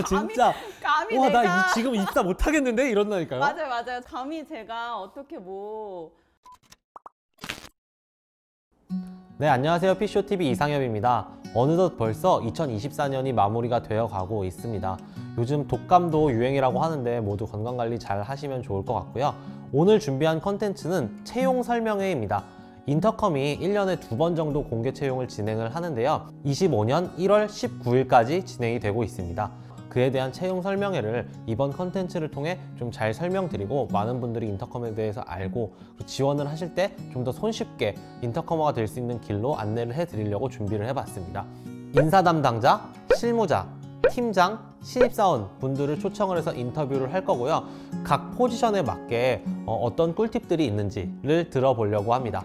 진짜 감히 와, 내가 나 지금 입사 못 하겠는데 이런다니까요. 맞아요, 맞아요. 감히 제가 어떻게 뭐 네, 안녕하세요. 피쇼TV 이상엽입니다. 어느덧 벌써 2024년이 마무리가 되어 가고 있습니다. 요즘 독감도 유행이라고 하는데 모두 건강관리 잘 하시면 좋을 것 같고요. 오늘 준비한 컨텐츠는 채용 설명회입니다. 인터컴이 1년에 2번 정도 공개 채용을 진행을 하는데요. 25년 1월 19일까지 진행이 되고 있습니다. 그에 대한 채용 설명회를 이번 컨텐츠를 통해 좀 잘 설명드리고 많은 분들이 인터컴에 대해서 알고 지원을 하실 때 좀 더 손쉽게 인터커머가 될 수 있는 길로 안내를 해드리려고 준비를 해봤습니다. 인사 담당자, 실무자, 팀장, 신입사원 분들을 초청을 해서 인터뷰를 할 거고요. 각 포지션에 맞게 어떤 꿀팁들이 있는지를 들어보려고 합니다.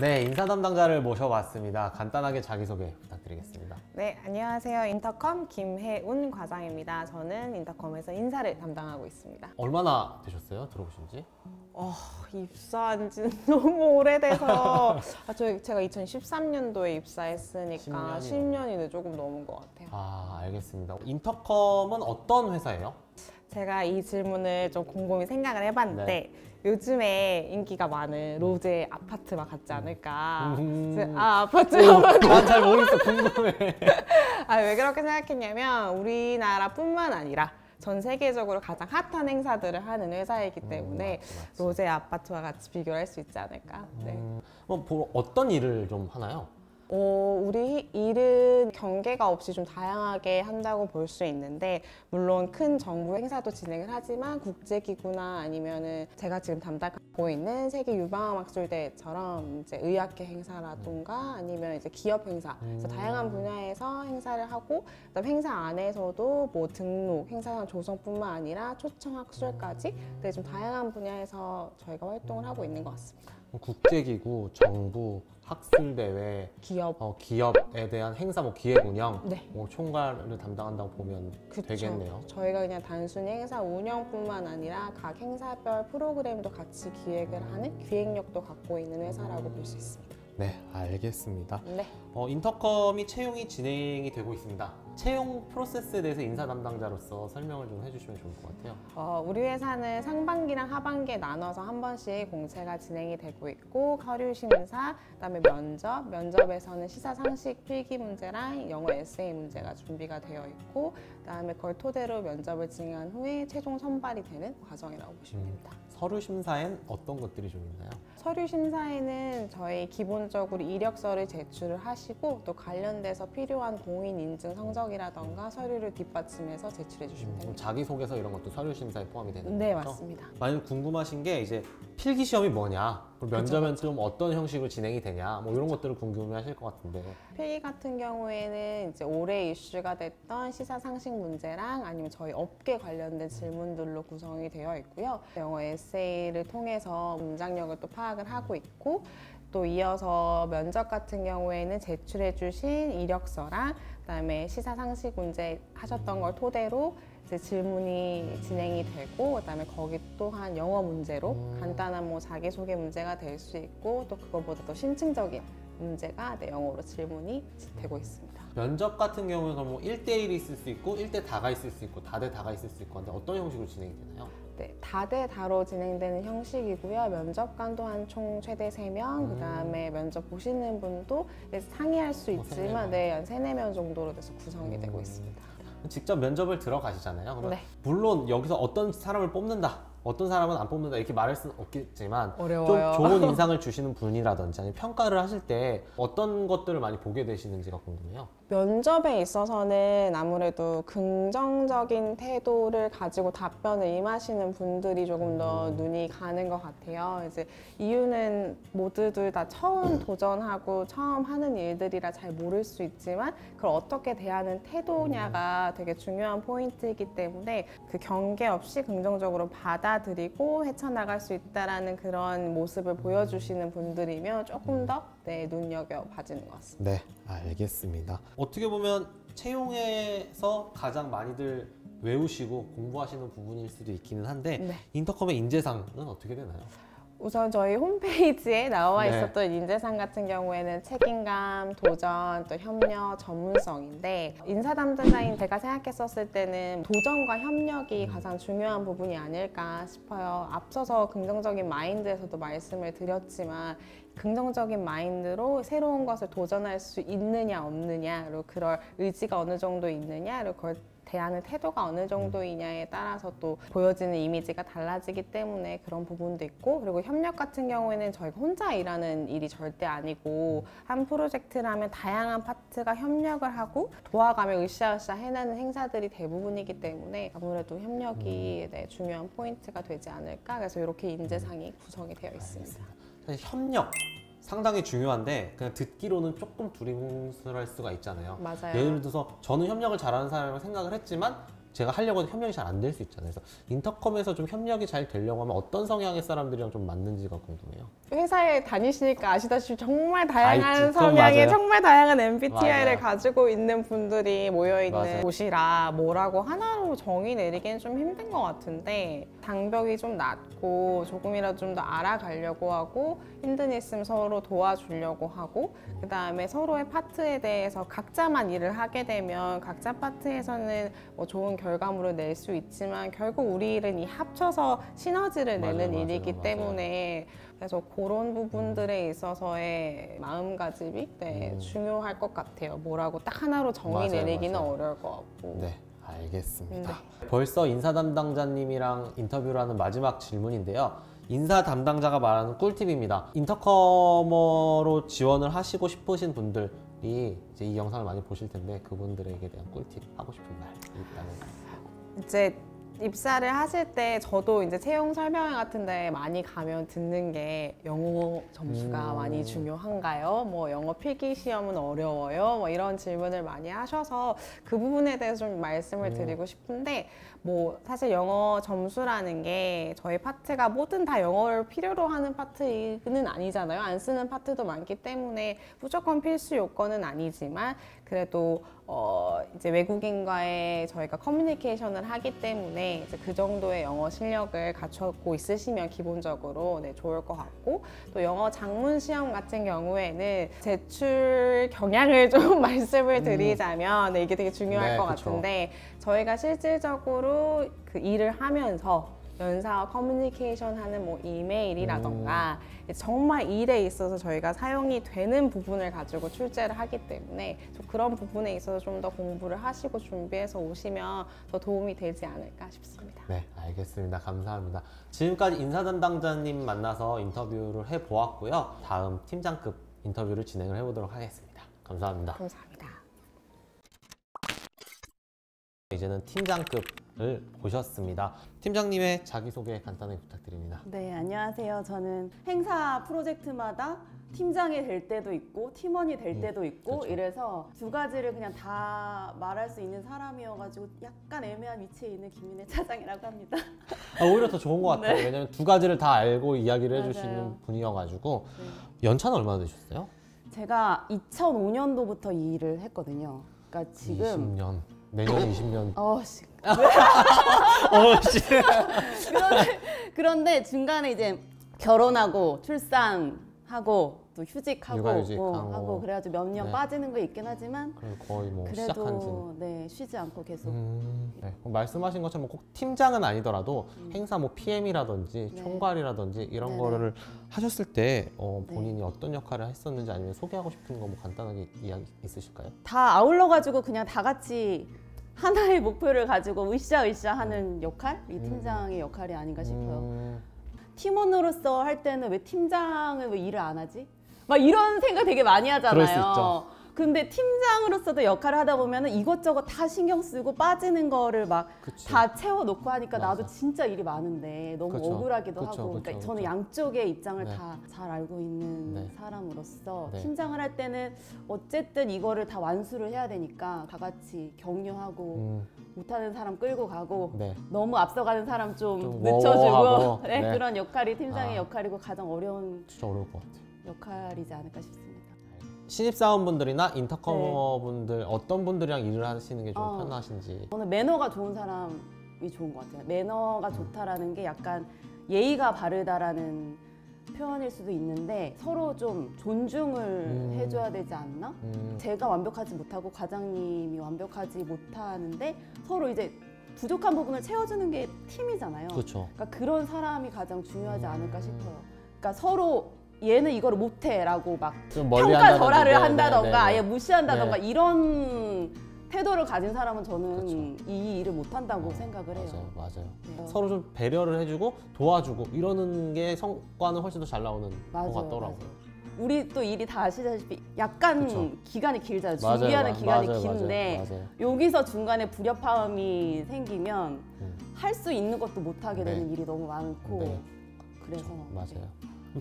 네, 인사 담당자를 모셔봤습니다. 간단하게 자기소개 부탁드리겠습니다. 네, 안녕하세요. 인터컴 김혜운 과장입니다. 저는 인터컴에서 인사를 담당하고 있습니다. 얼마나 되셨어요? 들어오신 지? 입사한 지는 너무 오래돼서 제가 2013년도에 입사했으니까 10년이 조금 넘은 것 같아요. 아, 알겠습니다. 인터컴은 어떤 회사예요? 제가 이 질문을 좀 곰곰이 생각을 해봤는데 네. 요즘에 인기가 많은 로제 아파트와 같지 않을까. 아파트. 난 잘 모르겠어. 궁금해. 왜 그렇게 생각했냐면 우리나라뿐만 아니라 전 세계적으로 가장 핫한 행사들을 하는 회사이기 때문에 맞지. 로제 아파트와 같이 비교를 할 수 있지 않을까. 네. 어떤 일을 좀 하나요? 우리 일은 경계가 없이 좀 다양하게 한다고 볼 수 있는데 물론 큰 정부 행사도 진행을 하지만 국제기구나 아니면은 제가 지금 담당하고 있는 세계 유방암학술대회처럼 이제 의학계 행사라던가 아니면 이제 기업 행사 그래서 다양한 분야에서 행사를 하고 그다음 행사 안에서도 뭐 등록, 행사장 조성뿐만 아니라 초청 학술까지 좀 다양한 분야에서 저희가 활동을 하고 있는 것 같습니다. 국제기구, 정부, 학술대회, 기업에 대한 행사, 기획운영, 네. 총괄을 담당한다고 보면 되겠네요. 저희가 그냥 단순히 행사 운영뿐만 아니라 각 행사별 프로그램도 같이 기획을 하는 기획력도 갖고 있는 회사라고 볼 수 있습니다. 네, 알겠습니다. 네. 인터컴이 채용이 진행이 되고 있습니다. 채용 프로세스에 대해서 인사 담당자로서 설명을 좀 해주시면 좋을 것 같아요. 우리 회사는 상반기랑 하반기에 나눠서 한 번씩 공채가 진행이 되고 있고 서류 심사, 그다음에 면접에서는 시사상식 필기 문제랑 영어 에세이 문제가 준비가 되어 있고 그다음에 그걸 토대로 면접을 진행한 후에 최종 선발이 되는 과정이라고 보시면 됩니다. 서류 심사엔 어떤 것들이 좀 있나요? 서류 심사에는 저희 기본적으로 이력서를 제출을 하시고 또 관련돼서 필요한 공인 인증 성적이라던가 서류를 뒷받침해서 제출해 주시면 됩니다. 자기소개서 이런 것도 서류 심사에 포함이 되는 거죠? 네, 맞습니다. 만약 궁금하신 게 이제 필기 시험이 뭐냐, 면접은 좀 어떤 형식으로 진행이 되냐, 이런 것들을 궁금해하실 것 같은데. 필기 같은 경우에는 이제 올해 이슈가 됐던 시사상식 문제랑 아니면 저희 업계 관련된 질문들로 구성이 되어 있고요. 영어 에세이를 통해서 문장력을 또 파악을 하고 있고 또 이어서 면접 같은 경우에는 제출해 주신 이력서랑 그다음에 시사상식 문제 하셨던 걸 토대로 이제 질문이 진행이 되고 그다음에 거기 또한 영어 문제로 간단한 자기소개 문제가 될 수 있고 또 그거보다 더 심층적인 문제가 영어로 질문이 되고 있습니다. 면접 같은 경우는 그럼 1대1이 있을 수 있고 1대 다가 있을 수 있고 다대 다가 있을 수 있고 한데 어떤 형식으로 진행이 되나요? 네, 다대 다로 진행되는 형식이고요. 면접관도 한 총 최대 3명, 그다음에 면접 보시는 분도 상의할 수 있지만 한 3, 4명 정도로 돼서 구성이 되고 있습니다. 직접 면접을 들어가시잖아요. 그러면 네. 물론 여기서 어떤 사람을 뽑는다, 어떤 사람은 안 뽑는다 이렇게 말할 수는 없겠지만 어려워요. 좀 좋은 인상을 주시는 분이라든지 아니면 평가를 하실 때 어떤 것들을 많이 보게 되시는지가 궁금해요. 면접에 있어서는 아무래도 긍정적인 태도를 가지고 답변을 임하시는 분들이 조금 더 눈이 가는 것 같아요. 이제 이유는 모두들 다 처음 도전하고 처음 하는 일들이라 잘 모를 수 있지만 그걸 어떻게 대하는 태도냐가 되게 중요한 포인트이기 때문에 그 경계 없이 긍정적으로 받아들이고 헤쳐나갈 수 있다라는 그런 모습을 보여주시는 분들이면 조금 더 눈여겨봐지는 것 같습니다. 네, 알겠습니다. 어떻게 보면 채용에서 가장 많이들 외우시고 공부하시는 부분일 수도 있기는 한데 인터컴의 인재상은 어떻게 되나요? 우선 저희 홈페이지에 나와 네. 있었던 인재상 같은 경우에는 책임감, 도전, 또 협력, 전문성인데 인사 담당자인 제가 생각했었을 때는 도전과 협력이 가장 중요한 부분이 아닐까 싶어요. 앞서서 긍정적인 마인드에서도 말씀을 드렸지만 긍정적인 마인드로 새로운 것을 도전할 수 있느냐 없느냐, 그리고 그럴 의지가 어느 정도 있느냐, 그리고 그걸 대하는 태도가 어느 정도이냐에 따라서 또 보여지는 이미지가 달라지기 때문에 그런 부분도 있고, 그리고 협력 같은 경우에는 저희가 혼자 일하는 일이 절대 아니고 한 프로젝트라면 다양한 파트가 협력을 하고 도와가며 으쌰으쌰 해내는 행사들이 대부분이기 때문에 아무래도 협력이 네, 중요한 포인트가 되지 않을까. 그래서 이렇게 인재상이 구성이 되어 있습니다. 사실 협력 상당히 중요한데 그냥 듣기로는 조금 두리뭉술할 수가 있잖아요. 맞아요. 예를 들어서 저는 협력을 잘하는 사람이라고 생각을 했지만 제가 하려고 해도 협력이 잘 안 될 수 있잖아요. 그래서 인터컴에서 좀 협력이 잘 되려고 하면 어떤 성향의 사람들이랑 좀 맞는지가 궁금해요. 회사에 다니시니까 아시다시피 정말 아, 다양한 있지. 그건 성향의 맞아요. 정말 다양한 MBTI를 맞아요. 가지고 있는 분들이 모여있는 맞아요. 곳이라 뭐라고 하나로 정의 내리기는 좀 힘든 것 같은데, 장벽이 좀 낮고 조금이라도 좀 더 알아가려고 하고 힘든 일 있으면 서로 도와주려고 하고, 그 다음에 서로의 파트에 대해서 각자만 일을 하게 되면 각자 파트에서는 뭐 좋은 결과물을 낼 수 있지만 결국 우리 일은 이 합쳐서 시너지를 내는 맞아요, 일이기 맞아요. 때문에 그래서 그런 부분들에 있어서의 마음가짐이 네, 중요할 것 같아요. 뭐라고 딱 하나로 정의 맞아요, 내리기는 맞아요. 어려울 것 같고. 네, 알겠습니다. 벌써 인사 담당자님이랑 인터뷰를 하는 마지막 질문인데요. 인사 담당자가 말하는 꿀팁입니다. 인터커머로 지원을 하시고 싶으신 분들이 이제 이 영상을 많이 보실 텐데 그분들에게 대한 꿀팁 하고 싶은 말 있다면? 이제 입사를 하실 때 저도 이제 채용 설명회 같은 데 많이 가면 듣는 게 영어 점수가 많이 중요한가요? 뭐 영어 필기 시험은 어려워요? 뭐 이런 질문을 많이 하셔서 그 부분에 대해서 좀 말씀을 드리고 싶은데, 뭐 사실 영어 점수라는 게 저희 파트가 뭐든 다 영어를 필요로 하는 파트는 아니잖아요. 안 쓰는 파트도 많기 때문에 무조건 필수 요건은 아니지만 그래도 이제 외국인과의 저희가 커뮤니케이션을 하기 때문에 이제 그 정도의 영어 실력을 갖추고 있으시면 기본적으로 네, 좋을 것 같고, 또 영어 장문 시험 같은 경우에는 제출 경향을 좀 말씀을 드리자면 네, 이게 되게 중요할 네, 것 그쵸. 같은데, 저희가 실질적으로 그 일을 하면서 연사와 커뮤니케이션 하는 뭐 이메일이라던가 정말 일에 있어서 저희가 사용이 되는 부분을 가지고 출제를 하기 때문에 좀 그런 부분에 있어서 좀 더 공부를 하시고 준비해서 오시면 더 도움이 되지 않을까 싶습니다. 네, 알겠습니다. 감사합니다. 지금까지 인사 담당자님 만나서 인터뷰를 해보았고요. 다음 팀장급 인터뷰를 진행을 해보도록 하겠습니다. 감사합니다. 감사합니다. 이제는 팀장급을 보셨습니다. 팀장님의 자기소개 간단하게 부탁드립니다. 네, 안녕하세요. 저는 행사 프로젝트마다 팀장이 될 때도 있고 팀원이 될 때도 있고 그렇죠. 이래서 두 가지를 그냥 다 말할 수 있는 사람이어가지고 약간 애매한 위치에 있는 김민혜 차장이라고 합니다. 오히려 더 좋은 것 같아요. 네. 왜냐면 두 가지를 다 알고 이야기를 맞아요. 해주시는 분이어가지고. 네. 연차는 얼마나 되셨어요? 제가 2005년도부터 이 일을 했거든요. 그러니까 지금 20년. 내년 20년. 씨. 씨. 그런데 중간에 이제 결혼하고 출산하고 또 휴직하고 육아휴직하고. 하고 그래가지고 몇 년 네. 빠지는 거 있긴 하지만 그럼 거의 뭐 시작한 지. 그래도 네, 쉬지 않고 계속 네. 그럼 말씀하신 것처럼 꼭 팀장은 아니더라도 행사 뭐 PM이라든지 네. 총괄이라든지 이런 네네. 거를 하셨을 때 본인이 어떤 역할을 했었는지 아니면 소개하고 싶은 거 뭐 간단하게 이야기 있으실까요? 다 아울러가지고 그냥 다 같이 하나의 목표를 가지고 으쌰으쌰 하는 역할? 이 팀장의 역할이 아닌가 싶어요. 팀원으로서 할 때는 왜 팀장은 왜 일을 안 하지? 막 이런 생각 되게 많이 그럴 수 하잖아요. 있죠. 근데 팀장으로서도 역할을 하다 보면은 이것저것 다 신경 쓰고 빠지는 거를 막 그치. 다 채워놓고 하니까 맞아. 나도 진짜 일이 많은데 너무 그쵸. 억울하기도 그쵸, 하고. 그쵸, 그러니까 그쵸. 저는 양쪽의 입장을 네. 다 잘 알고 있는 네. 사람으로서 네. 팀장을 할 때는 어쨌든 이거를 다 완수를 해야 되니까 다 같이 격려하고 못하는 사람 끌고 가고 네. 너무 앞서가는 사람 좀 좀 늦춰주고 워워하고. 네, 네. 그런 역할이 팀장의 아. 역할이고 가장 어려운 진짜 어려울 것 같아요. 역할이지 않을까 싶습니다. 신입사원분들이나 인터커머분들 어떤 분들이랑 일을 하시는 게 좀 편하신지. 저는 매너가 좋은 사람이 좋은 것 같아요. 매너가 좋다라는 게 약간 예의가 바르다라는 표현일 수도 있는데 서로 좀 존중을 해줘야 되지 않나? 제가 완벽하지 못하고 과장님이 완벽하지 못하는데 서로 이제 부족한 부분을 채워주는 게 팀이잖아요. 그렇죠. 그러니까 그런 사람이 가장 중요하지 않을까 싶어요. 그러니까 서로 얘는 이거를 못해라고 막 좀 멀리 평가 한다든지, 절하를 네, 한다던가 네, 네, 아예 네. 무시한다던가 네. 이런 태도를 가진 사람은 저는 그쵸. 이 일을 못한다고 생각을 해요. 맞아요. 네. 서로 좀 배려를 해주고 도와주고 이러는 게 성과는 훨씬 더 잘 나오는 맞아요, 것 같더라고요. 맞아요. 우리 또 일이 다 아시다시피 약간 그쵸. 기간이 길잖아요. 맞아요, 준비하는 기간이 맞아요, 긴데 맞아요. 여기서 중간에 불협화음이 생기면 음. 할 수 있는 것도 못하게 네. 되는 일이 너무 많고 네. 그래서 맞아요.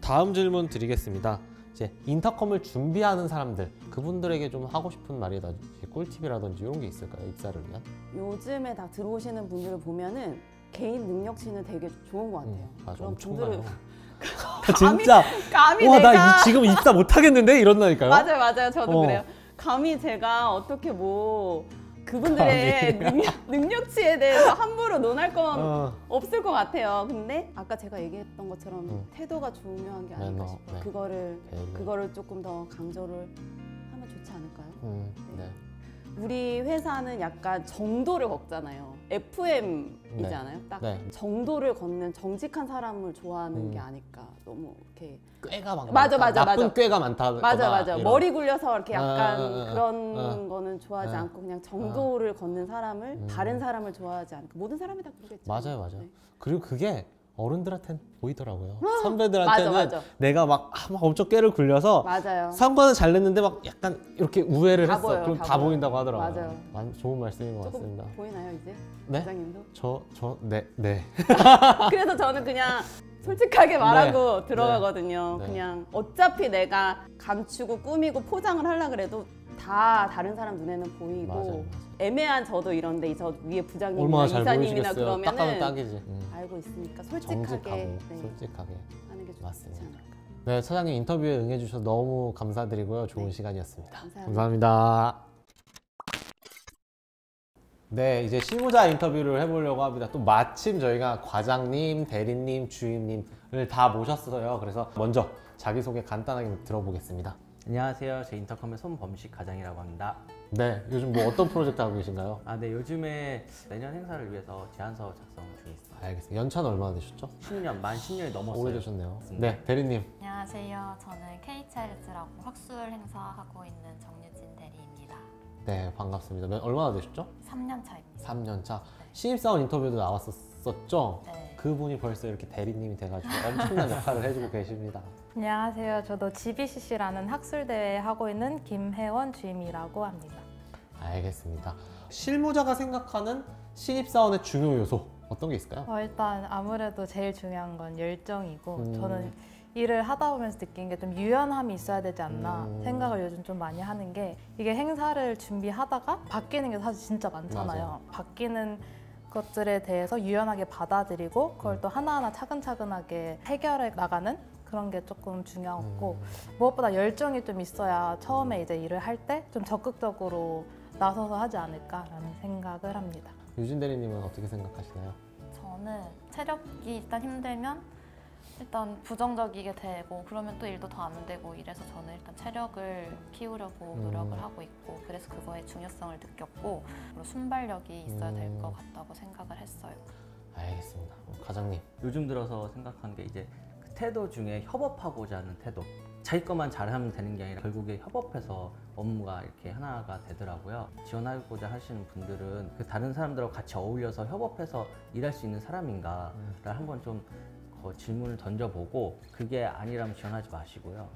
다음 질문 드리겠습니다. 이제 인터컴을 준비하는 사람들, 그분들에게 좀 하고 싶은 말이라든지 꿀팁이라든지 이런 게 있을까요? 입사를 위한? 요즘에 다 들어오시는 분들을 보면은 개인 능력치는 되게 좋은 것 같아요. 맞아, 그런 엄청나요. 감히- 진짜 감히 와, 내가 나 지금 입사 못 하겠는데 이런다니까요. 맞아요 저도 어. 그래요. 감히 제가 어떻게 뭐 그분들의 능력치에 대해서 함부로 논할 건 어. 없을 것 같아요. 근데 아까 제가 얘기했던 것처럼 태도가 중요한 게 아닐까 매너, 싶어요. 네. 배려. 그거를 조금 더 강조를 하면 좋지 않을까요? 네. 우리 회사는 약간 정도를 걷잖아요. FM이지 네. 않아요? 딱 네. 정도를 걷는 정직한 사람을 좋아하는 음. 게 아닐까. 너무 이렇게 꾀가 막 맞아, 많다. 맞아, 나쁜 맞아. 꾀가 많다. 맞아. 이런. 머리 굴려서 이렇게 약간 아, 그런 거는 좋아하지 아. 않고 그냥 정도를 걷는 사람을 다른 사람을 좋아하지 않고 모든 사람이 다 그러겠죠. 맞아요. 네. 그리고 그게 어른들한테는 보이더라고요. 선배들한테는 맞아. 내가 막 엄청 꾀를 굴려서 맞아요. 상관은 잘 냈는데 막 약간 이렇게 우회를 다 했어. 보여요, 그럼 다 다 보여요. 보인다고 하더라고요. 맞아요. 좋은 말씀인 것 조금 같습니다. 보이나요 이제? 네? 부장님도? 네. 그래서 저는 그냥 솔직하게 말하고 들어가거든요. 네. 그냥 어차피 내가 감추고 꾸미고 포장을 하려 그래도 다 다른 사람 눈에는 보이고 맞아요. 애매한 저도 이런데 저 위에 부장님이나 얼마나 잘 이사님이나 보이시겠어요. 딱 하면 그러면은 딱이지. 알고 있으니까 솔직하게 정직하고 네, 솔직하게. 하는 게 좋지 맞습니다. 않을까. 네, 차장님 인터뷰에 응해주셔서 너무 감사드리고요. 좋은 시간이었습니다. 감사합니다. 감사합니다. 네, 이제 실무자 인터뷰를 해보려고 합니다. 또 마침 저희가 과장님, 대리님, 주임님을 다 모셨어요. 그래서 먼저 자기소개 간단하게 들어보겠습니다. 안녕하세요. 제 인터컴의 손범식 과장이라고 합니다. 네, 요즘 뭐 어떤 프로젝트 하고 계신가요? 네, 요즘에 내년 행사를 위해서 제안서 작성 중에 있습니다. 알겠습니다. 연차는 얼마나 되셨죠? 10년, 만 10년이 넘었어요. 오래되셨네요. 맞습니다. 네, 대리님. 안녕하세요. 저는 KCRS라고 학술 행사하고 있는 정유진 대리입니다. 네, 반갑습니다. 얼마나 되셨죠? 3년 차입니다. 3년 차. 신입사원 인터뷰도 나왔었죠? 네. 그분이 벌써 이렇게 대리님이 돼가지고 엄청난 역할을 해주고 계십니다. 안녕하세요. 저도 GBCC라는 학술대회 하고 있는 김혜원 주임이라고 합니다. 알겠습니다. 실무자가 생각하는 신입사원의 중요 요소 어떤 게 있을까요? 일단 아무래도 제일 중요한 건 열정이고 저는 음. 일을 하다 보면서 느낀 게 좀 유연함이 있어야 되지 않나 생각을 요즘 좀 많이 하는 게 이게 행사를 준비하다가 바뀌는 게 사실 진짜 많잖아요. 맞아요. 바뀌는 것들에 대해서 유연하게 받아들이고 그걸 또 하나하나 차근차근하게 해결해 나가는 그런 게 조금 중요하고 무엇보다 열정이 좀 있어야 처음에 이제 일을 할 때 좀 적극적으로 나서서 하지 않을까라는 생각을 합니다. 유진 대리님은 어떻게 생각하시나요? 저는 체력이 일단 힘들면 일단 부정적이게 되고 그러면 또 일도 더 안 되고 이래서 저는 일단 체력을 키우려고 노력을 하고 있고 그래서 그거의 중요성을 느꼈고 그리고 순발력이 있어야 될 것 같다고 생각을 했어요. 알겠습니다. 과장님. 요즘 들어서 생각한 게 이제 그 태도 중에 협업하고자 하는 태도. 자기 것만 잘하면 되는 게 아니라 결국에 협업해서 업무가 이렇게 하나가 되더라고요. 지원하고자 하시는 분들은 그 다른 사람들하고 같이 어울려서 협업해서 일할 수 있는 사람인가를 한번 좀 질문을 던져보고 그게 아니라면 지원하지 마시고요.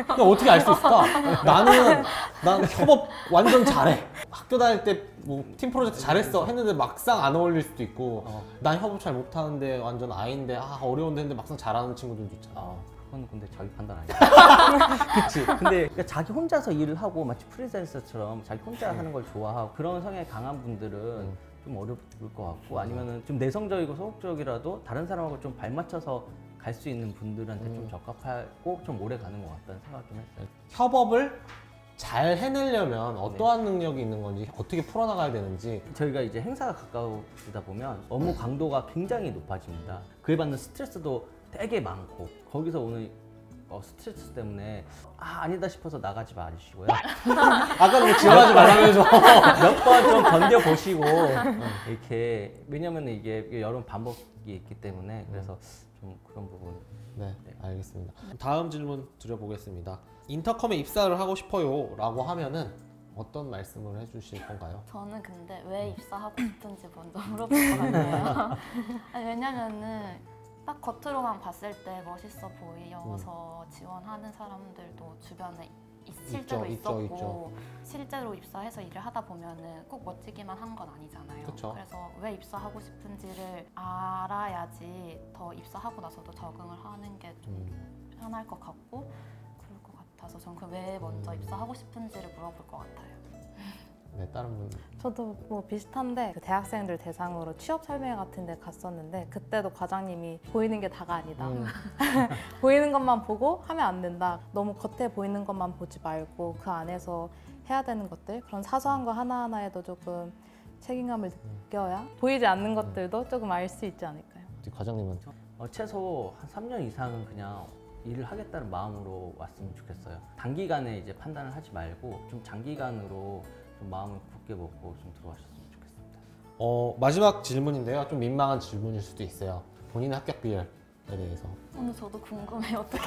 근데 어떻게 알 수 있을까? 난 협업 완전 잘해. 학교 다닐 때 뭐 팀 프로젝트 잘했어 했는데 막상 안 어울릴 수도 있고 난 협업 잘 못하는데 완전 아인데 어려운데 했는데 막상 잘하는 친구들도 있잖아. 그건 근데 자기 판단 아니야. 그치. 근데 그러니까 자기 혼자서 일을 하고 마치 프리랜서처럼 자기 혼자 하는 걸 좋아하고 그런 성향이 강한 분들은 좀 어려울 것 같고 아니면은 좀 내성적이고 소극적이라도 다른 사람하고 좀 발맞춰서 갈 수 있는 분들한테 좀 적합하고 좀 오래 가는 것 같다는 생각 좀 했어요. 협업을 잘 해내려면 어떠한 능력이 있는 건지 어떻게 풀어나가야 되는지 저희가 이제 행사가 가까워지다 보면 업무 강도가 굉장히 높아집니다. 그에 받는 스트레스도 되게 많고 거기서 오는 스트레스 때문에 아니다 싶어서 나가지 마시고요. 아까 뭐 지원하지 말라면서 몇 번 좀 견뎌보시고 이렇게 왜냐면 이게 여름 반복이 있기 때문에 그래서 좀 그런 부분. 네, 알겠습니다. 다음 질문 드려보겠습니다. 인터컴에 입사를 하고 싶어요 라고 하면은 어떤 말씀을 해주실 건가요? 저는 근데 왜 입사하고 싶은지 먼저 물어볼 것 같아요. 아니, 왜냐면은 딱 겉으로만 봤을 때 멋있어 보여서 지원하는 사람들도 주변에 실제로 있었고 있죠. 실제로 입사해서 일을 하다 보면은 꼭 멋지기만 한 건 아니잖아요. 그쵸. 그래서 왜 입사하고 싶은지를 알아야지 더 입사하고 나서도 적응을 하는 게 좀 편할 것 같고 그럴 것 같아서 저는 그 왜 먼저 입사하고 싶은지를 물어볼 것 같아요. 네, 다른 분. 저도 뭐 비슷한데 그 대학생들 대상으로 취업 설명 같은 데 갔었는데 그때도 과장님이 보이는 게 다가 아니다. 보이는 것만 보고 하면 안 된다. 너무 겉에 보이는 것만 보지 말고 그 안에서 해야 되는 것들 그런 사소한 거 하나하나에도 조금 책임감을 느껴야 보이지 않는 것들도 조금 알 수 있지 않을까요? 과장님은? 최소 한 3년 이상은 그냥 일을 하겠다는 마음으로 왔으면 좋겠어요. 단기간에 이제 판단을 하지 말고 좀 장기간으로 좀 마음을 굳게 먹고 좀 들어가셨으면 좋겠습니다. 마지막 질문인데요. 좀 민망한 질문일 수도 있어요. 본인의 합격 비율에 대해서. 오늘 저도 궁금해요. 어떻게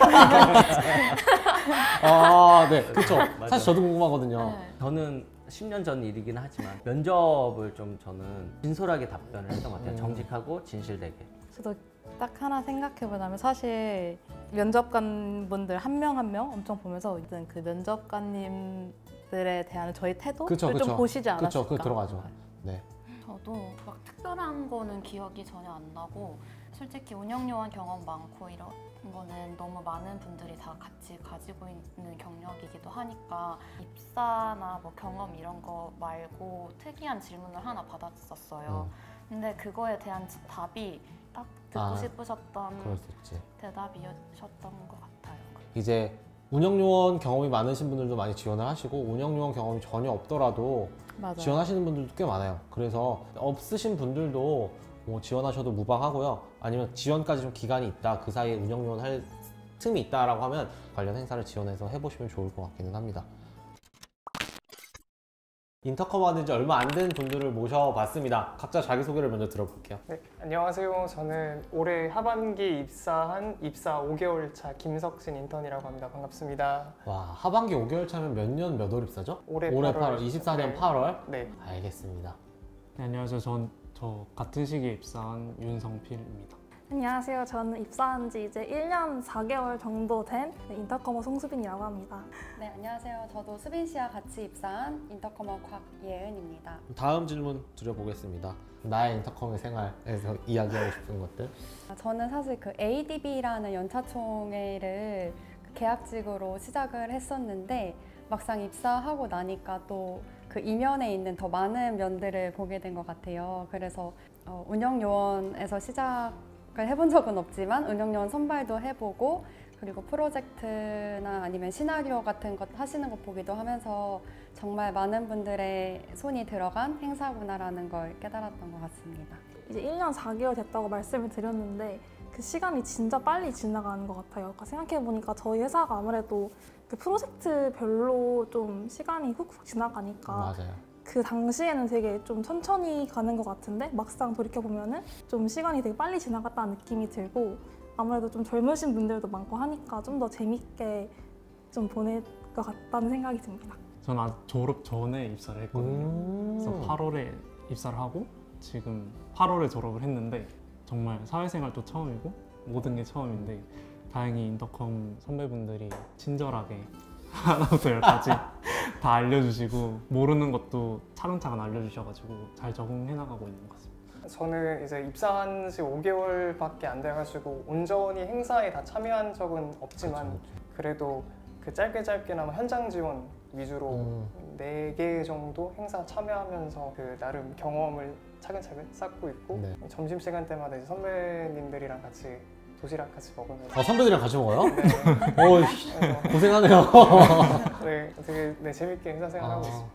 네, 그렇죠. 사실 저도 궁금하거든요. 네. 저는 10년 전 일이긴 하지만 면접을 좀 저는 진솔하게 답변을 했던 것 같아요. 정직하고 진실되게. 저도 딱 하나 생각해보자면 사실 면접관 분들 한 명 한 명 엄청 보면서 일단 그 면접관님들에 대한 저희 태도를 좀 보시지 않았을까. 그렇죠. 그 들어가죠. 네. 저도 막 특별한 거는 기억이 전혀 안 나고 솔직히 운영요원 경험 많고 이런 거는 너무 많은 분들이 다 같이 가지고 있는 경력이기도 하니까 입사나 뭐 경험 이런 거 말고 특이한 질문을 하나 받았었어요. 근데 그거에 대한 답이 딱 듣고 싶으셨던 그럴 수 있지. 대답이셨던 것 같아요. 이제 운영요원 경험이 많으신 분들도 많이 지원을 하시고 운영요원 경험이 전혀 없더라도 맞아요. 지원하시는 분들도 꽤 많아요. 그래서 없으신 분들도 뭐 지원하셔도 무방하고요. 아니면 지원까지 좀 기간이 있다, 그 사이에 운영요원 할 틈이 있다라고 하면 관련 행사를 지원해서 해보시면 좋을 것 같기는 합니다. 인터컴 하는 지 얼마 안 된 분들을 모셔봤습니다. 각자 자기소개를 먼저 들어볼게요. 네, 안녕하세요. 저는 올해 하반기 입사한 입사 5개월 차 김석진 인턴이라고 합니다. 반갑습니다. 와, 하반기 5개월 차면 몇 년 몇 월 입사죠? 올해 8월, 24년 네. 8월? 네. 알겠습니다. 네, 안녕하세요. 저 같은 시기에 입사한 윤성필입니다. 안녕하세요. 저는 입사한 지 이제 1년 4개월 정도 된 인터커머 송수빈이라고 합니다. 네, 안녕하세요. 저도 수빈 씨와 같이 입사한 인터커머 곽예은입니다. 다음 질문 드려보겠습니다. 나의 인터컴의 생활에서 이야기하고 싶은 것들. 저는 사실 그 ADB라는 연차총회를 계약직으로 시작을 했었는데 막상 입사하고 나니까 또 그 이면에 있는 더 많은 면들을 보게 된 것 같아요. 그래서 운영요원에서 시작을 해본 적은 없지만 운영요원 선발도 해보고 그리고 프로젝트나 아니면 시나리오 같은 것 하시는 거 보기도 하면서 정말 많은 분들의 손이 들어간 행사구나라는 걸 깨달았던 것 같습니다. 이제 1년 4개월 됐다고 말씀을 드렸는데 그 시간이 진짜 빨리 지나가는 것 같아요. 그러니까 생각해보니까 저희 회사가 아무래도 그 프로젝트별로 좀 시간이 훅훅 지나가니까 맞아요. 그 당시에는 되게 좀 천천히 가는 것 같은데 막상 돌이켜보면은 좀 시간이 되게 빨리 지나갔다는 느낌이 들고 아무래도 좀 젊으신 분들도 많고 하니까 좀 더 재밌게 좀 보낼 것 같다는 생각이 듭니다. 저는 아직 졸업 전에 입사를 했거든요. 그래서 8월에 입사를 하고 지금 8월에 졸업을 했는데 정말 사회생활도 처음이고 모든 게 처음인데 다행히 인터컴 선배분들이 친절하게 하나부터 열까지 다 알려주시고 모르는 것도 차근차근 알려주셔가지고 잘 적응해 나가고 있는 것 같습니다. 저는 이제 입사한 지 5개월밖에 안 돼가지고 온전히 행사에 다 참여한 적은 없지만 그래도 그 짧게나마 현장 지원 위주로 4개 정도 행사 참여하면서 그 나름 경험을 차근차근 쌓고 있고 네. 점심시간 때마다 이제 선배님들이랑 같이 도시락 같이 먹으면서 선배들이랑 같이 먹어요? 네. 고생하네요. 네, 되게 재밌게 회사 생활하고 있습니다.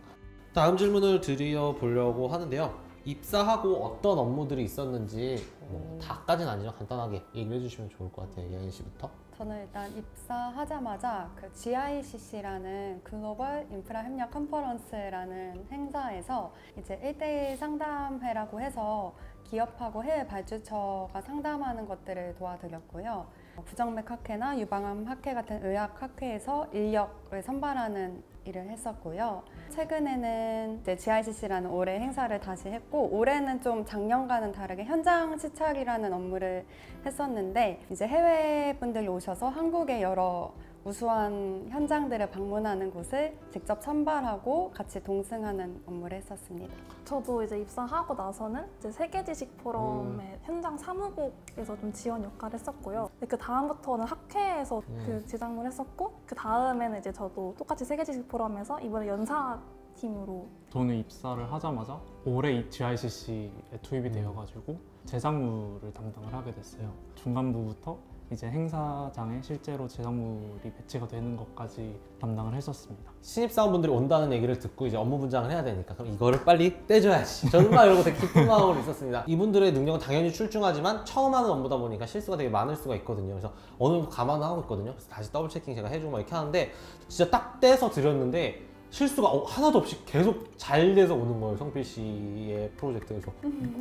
다음 질문을 드려보려고 하는데요. 입사하고 어떤 업무들이 있었는지 뭐 다까지는 아니죠. 간단하게 얘기를 해주시면 좋을 것 같아요. 예은 씨부터. 저는 일단 입사하자마자 그 GICC라는 글로벌 인프라 협력 컨퍼런스라는 행사에서 이제 1대1 상담회라고 해서 기업하고 해외 발주처가 상담하는 것들을 도와드렸고요. 부정맥 학회나 유방암 학회 같은 의학 학회에서 인력을 선발하는 일을 했었고요. 최근에는 이제 GICC라는 올해 행사를 다시 했고, 올해는 좀 작년과는 다르게 현장 시찰이라는 업무를 했었는데, 이제 해외 분들이 오셔서 한국의 여러 우수한 현장들을 방문하는 곳을 직접 선발하고 같이 동승하는 업무를 했었습니다. 저도 이제 입사하고 나서는 이제 세계지식 포럼의 현장 사무국에서 좀 지원 역할을 했었고요. 그 다음부터는 학회에서 그 지장을 했었고, 그 다음에는 이제 저도 똑같이 세계지식 포럼에서 이번에 연사팀으로. 저는 입사를 하자마자 올해 GICC에 투입이 되어가지고 제작물을 담당을 하게 됐어요. 중간부부터 이제 행사장에 실제로 제작물이 배치가 되는 것까지 담당을 했었습니다. 신입사원분들이 온다는 얘기를 듣고 이제 업무 분장을 해야 되니까 그럼 이거를 빨리 떼줘야지. 저는 막 이러고 되게 기쁜 마음으로 있었습니다. 이분들의 능력은 당연히 출중하지만 처음 하는 업무다 보니까 실수가 되게 많을 수가 있거든요. 그래서 어느 정도 감안을 하고 있거든요. 그래서 다시 더블 체킹 제가 해주고 막 이렇게 하는데 진짜 딱 떼서 드렸는데 실수가 하나도 없이 계속 잘 돼서 오는 거예요. 성필 씨의 프로젝트에서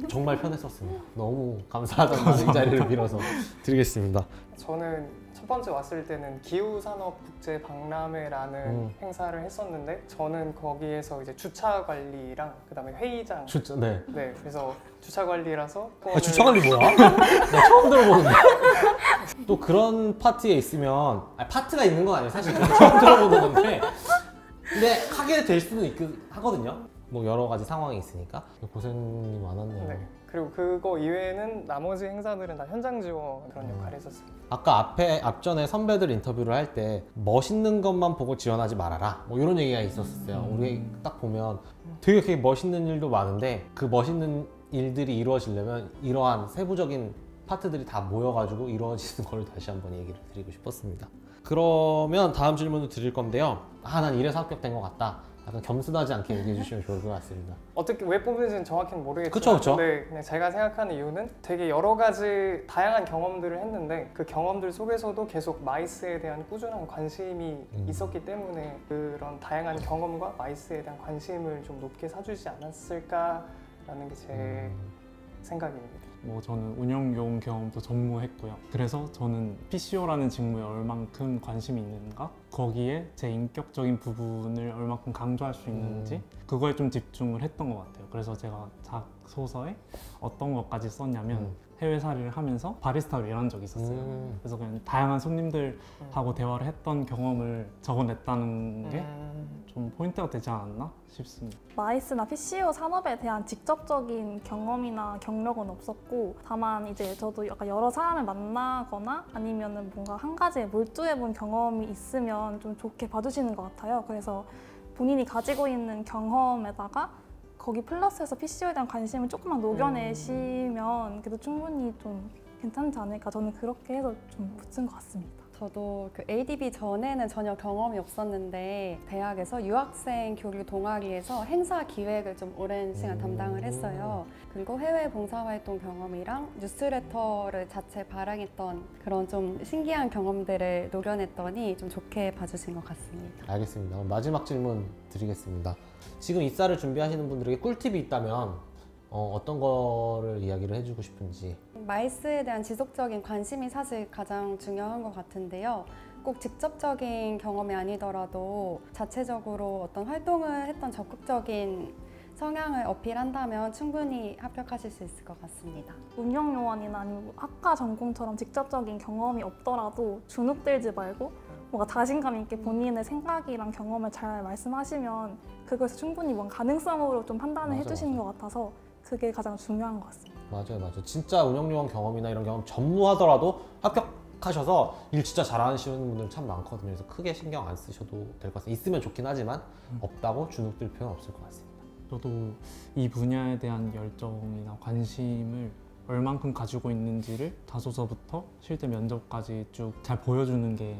정말 편했었습니다. 너무 감사하다는 말을 이 자리를 빌어서 드리겠습니다. 저는 첫 번째 왔을 때는 기후산업국제박람회라는 행사를 했었는데, 저는 거기에서 이제 주차 관리랑 그다음에 회의장. 네. 네, 그래서 주차 관리라서. 주차 관리 뭐야? 나 처음 들어보는데. 또 그런 파티에 있으면 파트가 있는 건 아니에요. 사실 저도 처음 들어보는 건데. 근데 하게 될 수는 하거든요. 뭐 여러 가지 상황이 있으니까 고생이 많았네요. 네. 그리고 그거 이외에는 나머지 행사들은 다 현장 지원 그런 역할을 했었어요. 아까 앞전에 선배들 인터뷰를 할 때 멋있는 것만 보고 지원하지 말아라 뭐 이런 얘기가 있었어요. 우리 딱 보면 되게 멋있는 일도 많은데 그 멋있는 일들이 이루어지려면 이러한 세부적인 파트들이 다 모여가지고 이루어지는 걸 다시 한번 얘기를 드리고 싶었습니다. 그러면 다음 질문을 드릴 건데요. 난 이래서 합격된 것 같다. 약간 겸손하지 않게 얘기해 주시면 좋을 것 같습니다. 어떻게 왜 뽑는지는 정확히는 모르겠지만, 그쵸. 네, 그냥 제가 생각하는 이유는 되게 여러 가지 다양한 경험들을 했는데 그 경험들 속에서도 계속 마이스에 대한 꾸준한 관심이 있었기 때문에 그런 다양한 경험과 마이스에 대한 관심을 좀 높게 사주지 않았을까라는 게 제 생각입니다. 뭐 저는 운영요원 경험도 전무했고요. 그래서 저는 PCO라는 직무에 얼만큼 관심이 있는가, 거기에 제 인격적인 부분을 얼만큼 강조할 수 있는지 그거에 좀 집중을 했던 것 같아요. 그래서 제가 소서에 어떤 것까지 썼냐면 해외살이를 하면서 바리스타로 일한 적이 있었어요. 그래서 그냥 다양한 손님들하고 대화를 했던 경험을 적어냈다는 게 좀 포인트가 되지 않았나 싶습니다. 마이스나 PCO 산업에 대한 직접적인 경험이나 경력은 없었고, 다만 이제 저도 약간 여러 사람을 만나거나 아니면은 뭔가 한 가지에 몰두해본 경험이 있으면 좀 좋게 봐주시는 것 같아요. 그래서 본인이 가지고 있는 경험에다가 거기 플러스해서 PCO에 대한 관심을 조금만 녹여내시면 그래도 충분히 좀 괜찮지 않을까, 저는 그렇게 해서 좀 붙은 것 같습니다. 저도 그 ADB 전에는 전혀 경험이 없었는데 대학에서 유학생 교류 동아리에서 행사 기획을 좀 오랜 시간 담당을 했어요. 그리고 해외 봉사활동 경험이랑 뉴스레터를 자체 발행했던 그런 좀 신기한 경험들을 녹여냈더니 좀 좋게 봐주신 것 같습니다. 알겠습니다. 마지막 질문 드리겠습니다. 지금 입사를 준비하시는 분들에게 꿀팁이 있다면 어떤 거를 이야기를 해주고 싶은지. 마이스에 대한 지속적인 관심이 사실 가장 중요한 것 같은데요. 꼭 직접적인 경험이 아니더라도 자체적으로 어떤 활동을 했던 적극적인 성향을 어필한다면 충분히 합격하실 수 있을 것 같습니다. 운영요원이나 아니면 학과 전공처럼 직접적인 경험이 없더라도 주눅들지 말고 뭔가 자신감 있게 본인의 생각이랑 경험을 잘 말씀하시면 그것을 충분히 뭔가 가능성으로 좀 판단을 해주시는 것 같아서 그게 가장 중요한 것 같습니다. 맞아요. 진짜 운영요원 경험이나 이런 경험 전무하더라도 합격하셔서 일 진짜 잘하시는 분들 참 많거든요. 그래서 크게 신경 안 쓰셔도 될 것 같습니다. 있으면 좋긴 하지만 없다고 주눅들 필요는 없을 것 같습니다. 저도 이 분야에 대한 열정이나 관심을 얼만큼 가지고 있는지를 다소서부터 실제 면접까지 쭉 잘 보여주는 게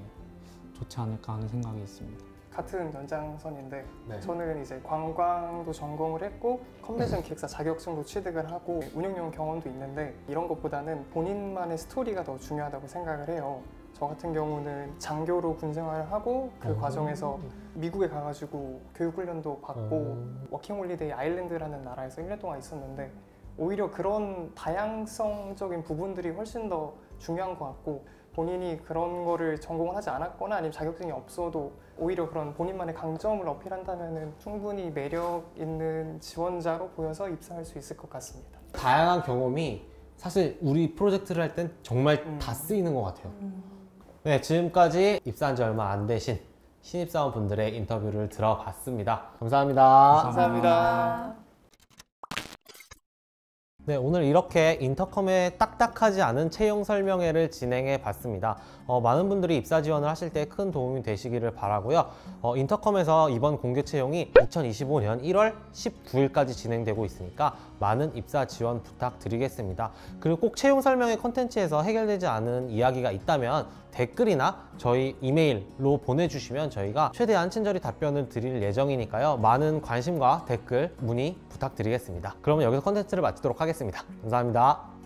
좋지 않을까 하는 생각이 있습니다. 같은 연장선인데 네. 저는 이제 관광도 전공을 했고 컨벤션 기획사 자격증도 취득을 하고 운영용 경험도 있는데 이런 것보다는 본인만의 스토리가 더 중요하다고 생각을 해요. 저 같은 경우는 장교로 군 생활을 하고 그 과정에서 미국에 가가지고 교육훈련도 받고 워킹홀리데이 아일랜드라는 나라에서 1년 동안 있었는데 오히려 그런 다양성적인 부분들이 훨씬 더 중요한 것 같고 본인이 그런 거를 전공을 하지 않았거나 아니면 자격증이 없어도 오히려 그런 본인만의 강점을 어필한다면 충분히 매력 있는 지원자로 보여서 입사할 수 있을 것 같습니다. 다양한 경험이 사실 우리 프로젝트를 할 땐 정말 다 쓰이는 것 같아요. 네, 지금까지 입사한 지 얼마 안 되신 신입사원 분들의 인터뷰를 들어봤습니다. 감사합니다. 감사합니다. 네, 오늘 이렇게 인터컴의 딱딱하지 않은 채용 설명회를 진행해 봤습니다. 많은 분들이 입사 지원을 하실 때 큰 도움이 되시기를 바라고요. 인터컴에서 이번 공개 채용이 2025년 1월 19일까지 진행되고 있으니까 많은 입사 지원 부탁드리겠습니다. 그리고 꼭 채용 설명회 콘텐츠에서 해결되지 않은 이야기가 있다면 댓글이나 저희 이메일로 보내주시면 저희가 최대한 친절히 답변을 드릴 예정이니까요. 많은 관심과 댓글, 문의 부탁드리겠습니다. 그러면 여기서 콘텐츠를 마치도록 하겠습니다. 감사합니다.